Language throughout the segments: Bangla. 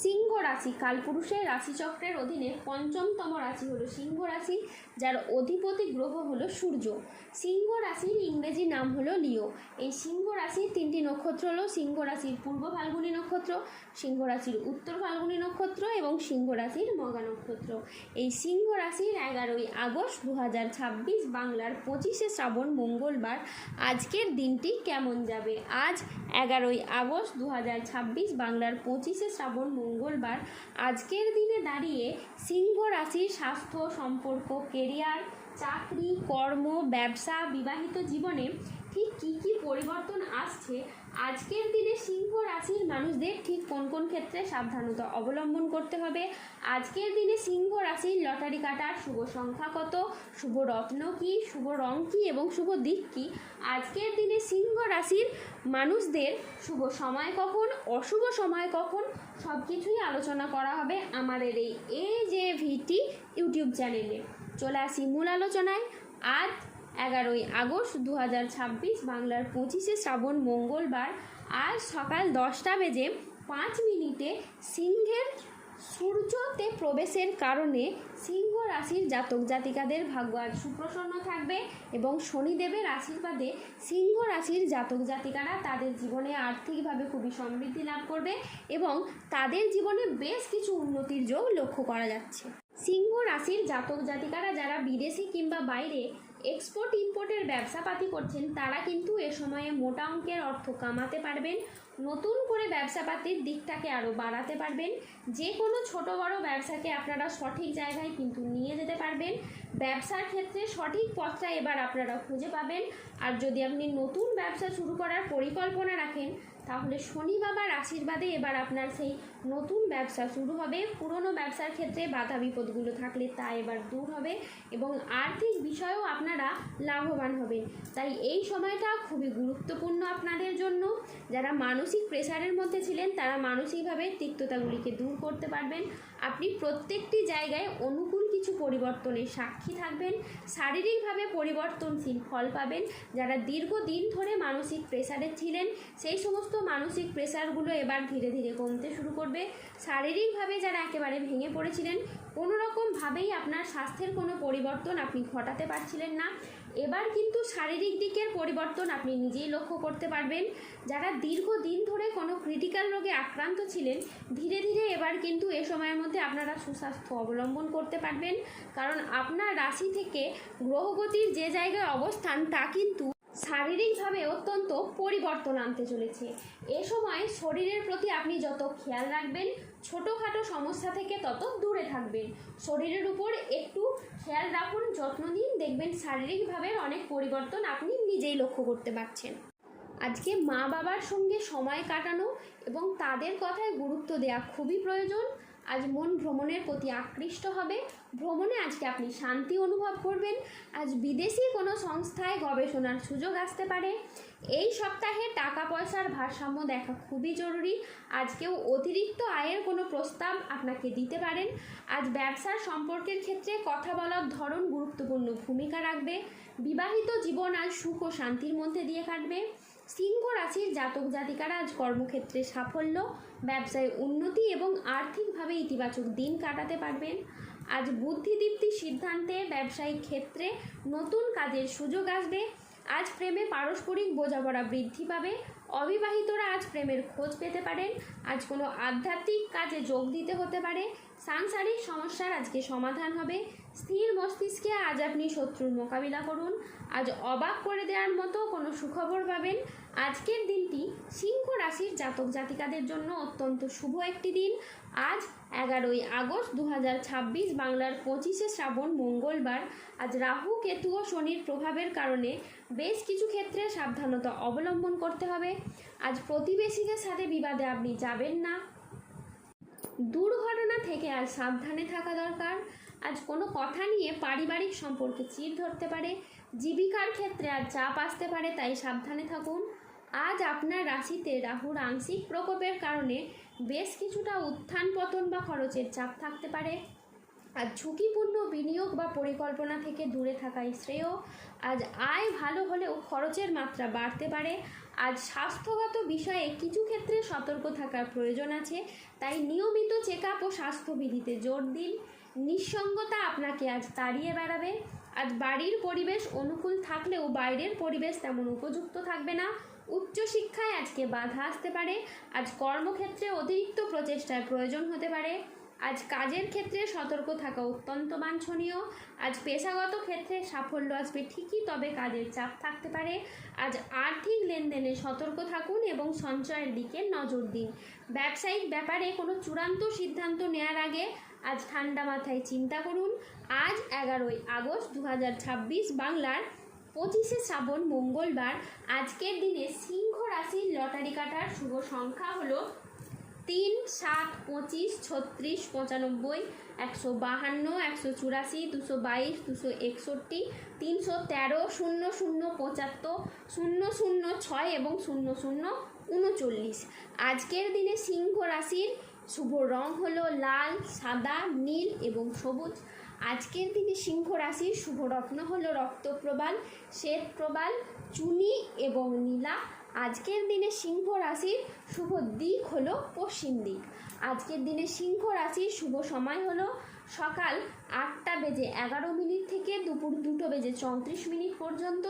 সিংহ রাশি কালপুরুষের রাশিচক্রের অধীনে পঞ্চমতম রাশি হলো সিংহ রাশি, যার অধিপতি গ্রহ হলো সূর্য। সিংহ রাশির ইংরেজি নাম হলো লিও। এই সিংহ রাশির তিনটি নক্ষত্র হলো সিংহ রাশির পূর্ব ফাল্গুনী নক্ষত্র, সিংহ রাশির উত্তর ফাল্গুনী নক্ষত্র এবং সিংহ রাশির মঘা নক্ষত্র। এই সিংহ রাশির 11ই আগস্ট 2026 বাংলার 25শে শ্রাবণ মঙ্গলবার আজকের দিনটি কেমন যাবে। আজ 11ই আগস্ট 2026 বাংলার 25শে শ্রাবণ মঙ্গলবার আজকের দিনে দাঁড়িয়ে সিংহ রাশির স্বাস্থ্য, সম্পর্ক, কেরিয়ার, চাকরি, কর্ম, ব্যবসা, বিবাহিত জীবনে ঠিক কী কী পরিবর্তন আসছে, আজকের দিনে সিংহ রাশির মানুষদের ঠিক কোন কোন ক্ষেত্রে সাবধানতা অবলম্বন করতে হবে, আজকের দিনে সিংহ রাশির লটারি কাটার শুভ সংখ্যা কত, শুভ রত্ন কী, শুভ রং কী এবং শুভ দিক কী, আজকের দিনে সিংহ রাশির মানুষদের শুভ সময় কখন, অশুভ সময় কখন, সব কিছুই আলোচনা করা হবে আমাদের এই AJVT ইউটিউব চ্যানেলে। চলে আসি মূল আলোচনায়। আজ 11ই আগস্ট 2026 বাংলার 25শে শ্রাবণ মঙ্গলবার আজ সকাল 10টা বেজে 5 মিনিটে সিংহের সূর্যতে প্রবেশের কারণে সিংহ রাশির জাতক জাতিকাদের ভাগ্য আজ সুপ্রসন্ন থাকবে এবং শনিদেবের আশীর্বাদে সিংহ রাশির জাতক জাতিকারা তাদের জীবনে আর্থিকভাবে খুবই সমৃদ্ধি লাভ করবে এবং তাদের জীবনে বেশ কিছু উন্নতির যোগ লক্ষ্য করা যাচ্ছে। সিংহ রাশির জাতক জাতিকারা যারা বিদেশি কিংবা বাইরে এক্সপোর্ট ইম্পোর্টের ব্যবসাপাতি করছেন, তারা কিন্তু এ সময়ে মোটা অঙ্কের অর্থ কামাতে পারবেন, নতুন করে ব্যবসাপাতির দিকটাকে আরও বাড়াতে পারবেন, যে কোনো ছোট বড় ব্যবসাকে আপনারা সঠিক জায়গায় কিন্তু নিয়ে যেতে পারবেন। ব্যবসার ক্ষেত্রে সঠিক পথটা এবার আপনারা খুঁজে পাবেন। আর যদি আপনি নতুন ব্যবসা শুরু করার পরিকল্পনা রাখেন, তাহলে শনি বাবার আশীর্বাদে এবার আপনার সেই নতুন ব্যবসা শুরু হবে। পুরনো ব্যবসার ক্ষেত্রে বাধা বিপদগুলো থাকলে তা এবার দূর হবে এবং আর্থিক বিষয়েও আপনারা লাভবান হবেন। তাই এই সময়টা খুবই গুরুত্বপূর্ণ আপনাদের জন্য। যারা মানসিক প্রেসারের মধ্যে ছিলেন, তারা মানসিকভাবে তিক্ততাগুলিকে দূর করতে পারবেন। আপনি প্রত্যেকটি জায়গায় অনুকূল কিছু পরিবর্তনের সাক্ষী থাকবেন, শারীরিকভাবে পরিবর্তনশীল ফল পাবেন। যারা দীর্ঘদিন ধরে মানসিক প্রেসারে ছিলেন, সেই সমস্ত মানসিক প্রেসারগুলো এবার ধীরে ধীরে কমতে শুরু করবে। শারীরিকভাবে যারা একেবারে ভেঙে পড়েছিলেন, কোনো রকমভাবেই আপনার স্বাস্থ্যের কোনো পরিবর্তন আপনি ঘটাতে পারছিলেন না, এবার কিন্তু শারীরিক দিকের পরিবর্তন আপনি নিজেই লক্ষ্য করতে পারবেন। যারা দীর্ঘদিন ধরে কোনো ক্রিটিক্যাল রোগে আক্রান্ত ছিলেন, ধীরে ধীরে এবার কিন্তু এ সময়ের মধ্যে আপনারা সুস্বাস্থ্য অবলম্বন করতে পারবেন, কারণ আপনার রাশি থেকে গ্রহগতির যে জায়গায় অবস্থান তা কিন্তু শারীরিকভাবে অত্যন্ত পরিবর্তন আনতে চলেছে। এ সময় শরীরের প্রতি আপনি যত খেয়াল রাখবেন, ছোটোখাটো সমস্যা থেকে তত দূরে থাকবেন। শরীরের উপর একটু খেয়াল রাখুন, যত্ন নিন, দেখবেন শারীরিকভাবে অনেক পরিবর্তন আপনি নিজেই লক্ষ্য করতে পারছেন। আজকে মা বাবার সঙ্গে সময় কাটানো এবং তাদের কথায় গুরুত্ব দেওয়া খুবই প্রয়োজন। আজ মন ভ্রমণের প্রতি আকৃষ্ট হবে। ভ্রমণে আজকে আপনি শান্তি অনুভব করবেন। আজ বিদেশি কোনো সংস্থায় গবেষণার সুযোগ আসতে পারে। এই সপ্তাহে টাকা পয়সার ভারসাম্য দেখা খুবই জরুরি। আজ কেউ অতিরিক্ত আয়ের কোনো প্রস্তাব আপনাকে দিতে পারেন। আজ ব্যবসার সম্পর্কের ক্ষেত্রে কথা বলার ধরন গুরুত্বপূর্ণ ভূমিকা রাখবে। বিবাহিত জীবন আজ সুখ ও শান্তির মধ্যে দিয়ে কাটবে। সিংহ রাশির জাতক জাতিকারা আজ কর্মক্ষেত্রে সাফল্য, ব্যবসায় উন্নতি এবং আর্থিকভাবে ইতিবাচক দিন কাটাতে পারবেন। আজ বুদ্ধিদীপ্তি সিদ্ধান্তে ব্যবসায়িক ক্ষেত্রে নতুন কাজের সুযোগ আসবে। আজ প্রেমে পারস্পরিক বোঝাপড়া বৃদ্ধি পাবে। অবিবাহিতরা আজ প্রেমের খোঁজ পেতে পারেন। আজ কোনো আধ্যাত্মিক কাজে যোগ দিতে হতে পারে। সাংসারিক সমস্যার আজকে সমাধান হবে। স্থির মস্তিষ্কে আজ আপনি শত্রুর মোকাবিলা করুন। আজ অবাক করে দেওয়ার মতো কোনো সুখবর পাবেন। আজকের দিনটি সিংহ রাশির জাতক জাতিকাদের জন্য অত্যন্ত শুভ একটি দিন। আজ 11ই আগস্ট 2026 বাংলার 25শে শ্রাবণ মঙ্গলবার। আজ রাহু, কেতু ও শনির প্রভাবের কারণে বেশ কিছু ক্ষেত্রে সাবধানতা অবলম্বন করতে হবে। আজ প্রতিবেশীদের সাথে বিবাদে আপনি যাবেন না। দুর্ঘটনা থেকে আজ সাবধানে থাকা দরকার। আজ কোনো কথা নিয়ে পারিবারিক সম্পর্কে চিড় ধরতে পারে। জীবিকার ক্ষেত্রে আজ চাপ আসতে পারে, তাই সাবধানে থাকুন। আজ আপনার রাশিতে রাহুর আংশিক প্রকোপের কারণে বেশ কিছুটা উত্থান পতন বা খরচের চাপ থাকতে পারে। আজ ঝুঁকিপূর্ণ বিনিয়োগ বা পরিকল্পনা থেকে দূরে থাকাই শ্রেয়। আজ আয় ভালো হলেও খরচের মাত্রা বাড়তে পারে। আজ স্বাস্থ্যগত বিষয়ে কিছু ক্ষেত্রে সতর্ক থাকার প্রয়োজন আছে, তাই নিয়মিত চেক আপ ও স্বাস্থ্যবিধিতে জোর দিন। নিঃসঙ্গতা আপনাকে আজ তাড়িয়ে বেড়াবে। আজ বাড়ির পরিবেশ অনুকূল থাকলেও বাইরের পরিবেশ তেমন উপযুক্ত থাকবে না। উচ্চশিক্ষায় আজকে বাধা আসতে পারে। আজ কর্মক্ষেত্রে অতিরিক্ত প্রচেষ্টার প্রয়োজন হতে পারে। আজ কাজের ক্ষেত্রে সতর্ক থাকা অত্যন্ত বাঞ্ছনীয়। আজ পেশাগত ক্ষেত্রে সাফল্য আসবে ঠিকই, তবে কাজের চাপ থাকতে পারে। আজ আর্থিক লেনদেনে সতর্ক থাকুন এবং সঞ্চয়ের দিকে নজর দিন। ব্যবসায়িক ব্যাপারে কোনো চূড়ান্ত সিদ্ধান্ত নেওয়ার আগে আজ ঠান্ডা মাথায় চিন্তা করুন। আজ 11ই আগস্ট 2026 বাংলার 25শে শ্রাবণ মঙ্গলবার। আজকের দিনে সিংহ রাশির লটারি কাটার শুভ সংখ্যা হলো 3, 7, 25, 36, 95, 152, 184, 222, 261, 313, 00, 75, 006 এবং 0039। আজকের দিনে সিংহ রাশির শুভ রং হলো লাল, সাদা, নীল এবং সবুজ। আজকের দিনে সিংহ রাশির শুভ রত্ন হলো রক্তপ্রবাল, শ্বেতপ্রবাল, চুনি এবং নীলা। আজকের দিনে সিংহ রাশির শুভ দিক হলো পশ্চিম দিক। আজকের দিনে সিংহ রাশির শুভ সময় হলো সকাল 8:11 থেকে দুপুর 2:34 পর্যন্ত।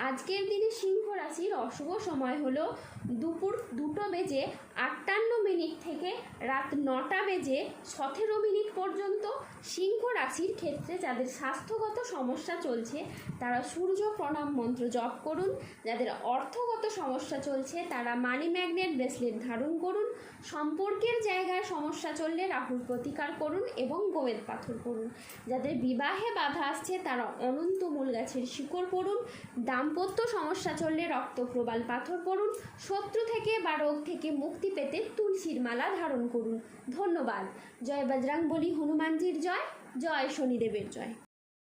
আজকের দিনে সিংহ রাশির অশুভ সময় হলো দুপুর 2:58 থেকে রাত 9:17 পর্যন্ত। সিংহ রাশির ক্ষেত্রে যাদের স্বাস্থ্যগত সমস্যা চলছে তারা সূর্য প্রণাম মন্ত্র জপ করুন। যাদের অর্থগত সমস্যা চলছে তারা মানি ম্যাগনেট ব্রেসলেট ধারণ করুন। সম্পর্কের জায়গায় সমস্যা চললে রাহুর প্রতিকার করুন এবং গোমেদ পাথর করুন। যাদের বিবাহে বাধা আসছে তারা অনন্ত মূল গাছের শিকড় পড়ুন। দাম্পত্য সমস্যা চললে রক্তপ্রবাল পাথর পড়ুন। শত্রু থেকে বা রোগ থেকে মুক্তি পেতে তুলসীর মালা ধারণ করুন। ধন্যবাদ। জয় বজরংবলী, হনুমানজির জয়, জয় শনিদেবের জয়।